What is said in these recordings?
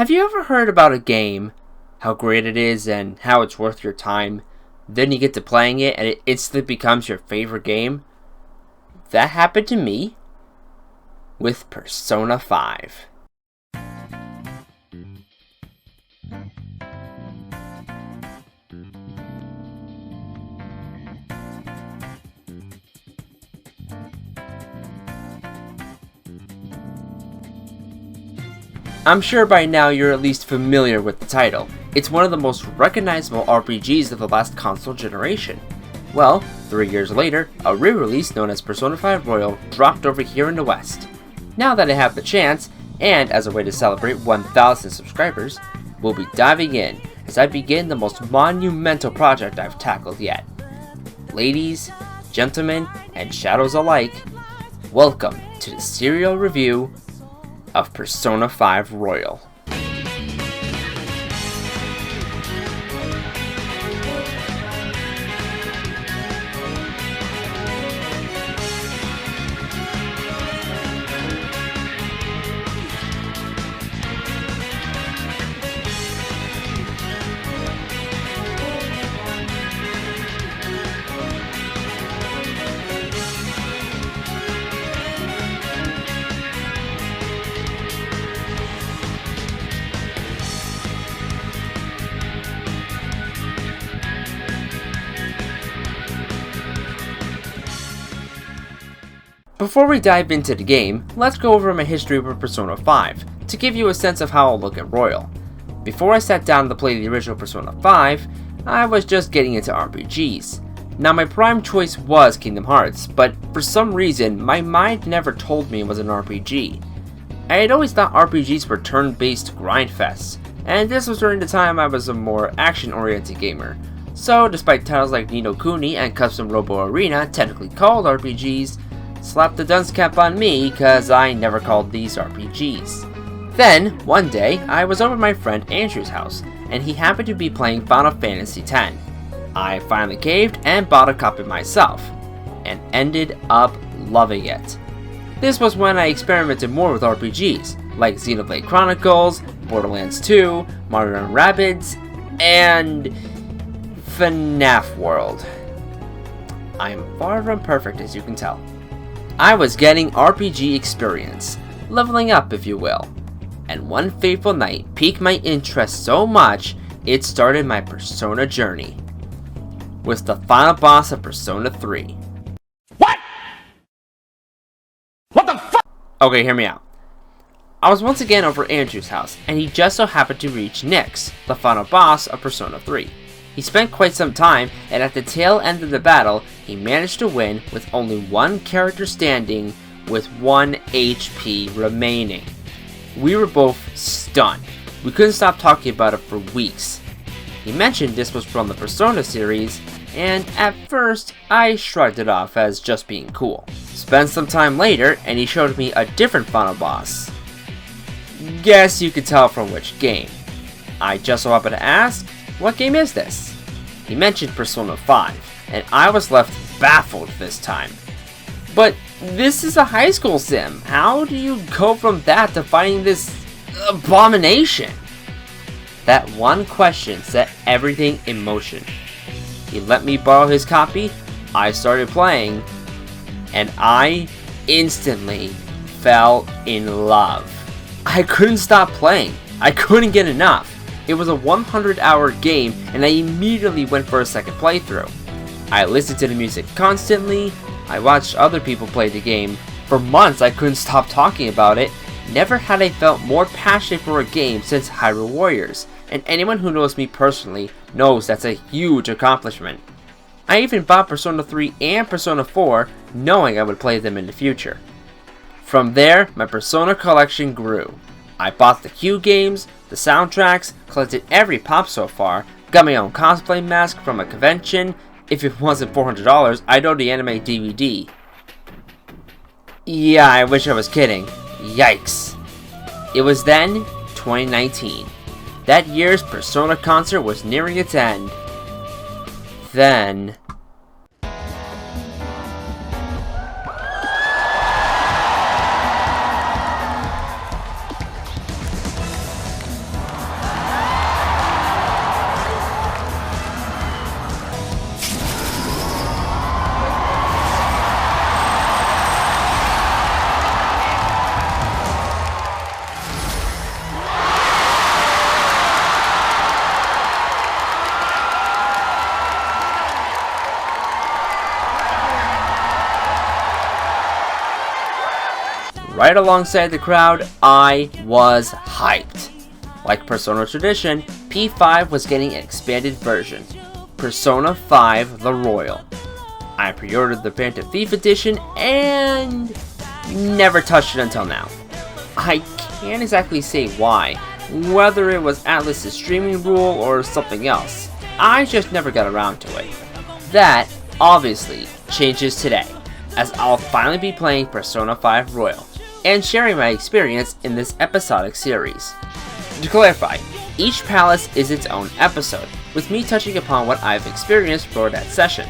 Have you ever heard about a game, how great it is and how it's worth your time, then you get to playing it and it instantly becomes your favorite game? That happened to me with Persona 5. I'm sure by now you're at least familiar with the title. It's one of the most recognizable RPGs of the last console generation. Well, 3 years later, a re-release known as Persona 5 Royal dropped over here in the West. Now that I have the chance, and as a way to celebrate 1,000 subscribers, we'll be diving in as I begin the most monumental project I've tackled yet. Ladies, gentlemen, and shadows alike, welcome to the serial review of Persona 5 Royal. Before we dive into the game, let's go over my history with Persona 5, to give you a sense of how I'll look at Royal. Before I sat down to play the original Persona 5, I was just getting into RPGs. Now my prime choice was Kingdom Hearts, but for some reason my mind never told me it was an RPG. I had always thought RPGs were turn-based grindfests, and this was during the time I was a more action-oriented gamer. So despite titles like Ni no Kuni and Custom Robo Arena technically called RPGs, slap the dunce cap on me cause I never called these RPGs. Then, one day, I was over at my friend Andrew's house, and he happened to be playing Final Fantasy X. I finally caved and bought a copy myself, and ended up loving it. This was when I experimented more with RPGs, like Xenoblade Chronicles, Borderlands 2, Mario & Rabbids, and FNAF World. I am far from perfect, as you can tell. I was getting RPG experience, leveling up if you will, and one fateful night piqued my interest so much it started my Persona journey, with the final boss of Persona 3. What? What the fuck? Okay, hear me out. I was once again over Andrew's house, and he just so happened to reach Nyx, the final boss of Persona 3. He spent quite some time, and at the tail end of the battle, he managed to win with only one character standing with 1 HP remaining. We were both stunned. We couldn't stop talking about it for weeks. He mentioned this was from the Persona series, and at first, I shrugged it off as just being cool. Spent some time later, and he showed me a different final boss. Guess you could tell from which game. I just so happened to ask, what game is this? He mentioned Persona 5, and I was left baffled this time. But this is a high school sim. How do you go from that to fighting this abomination? That one question set everything in motion. He let me borrow his copy, I started playing, and I instantly fell in love. I couldn't stop playing. I couldn't get enough. It was a 100-hour game, and I immediately went for a second playthrough. I listened to the music constantly, I watched other people play the game. For months I couldn't stop talking about it. Never had I felt more passionate for a game since Hyrule Warriors, and anyone who knows me personally knows that's a huge accomplishment. I even bought Persona 3 and Persona 4 knowing I would play them in the future. From there, my Persona collection grew. I bought the Q games, the soundtracks, collected every pop so far, got my own cosplay mask from a convention. If it wasn't $400, I'd own the anime DVD. Yeah, I wish I was kidding. Yikes. It was then 2019. That year's Persona concert was nearing its end. Then... right alongside the crowd, I was hyped. Like Persona tradition, P5 was getting an expanded version, Persona 5 The Royal. I pre-ordered the Phantom Thief edition and never touched it until now. I can't exactly say why, whether it was Atlus's streaming rule or something else. I just never got around to it. That, obviously, changes today, as I'll finally be playing Persona 5 Royal, and sharing my experience in this episodic series. To clarify, each palace is its own episode, with me touching upon what I've experienced for that session.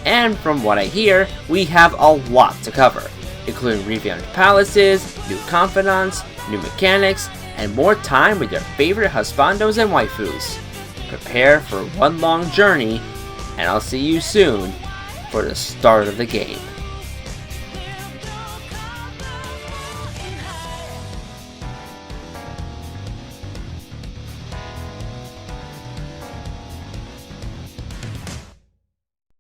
And from what I hear, we have a lot to cover, including revamped palaces, new confidants, new mechanics, and more time with your favorite husbandos and waifus. Prepare for one long journey, and I'll see you soon for the start of the game.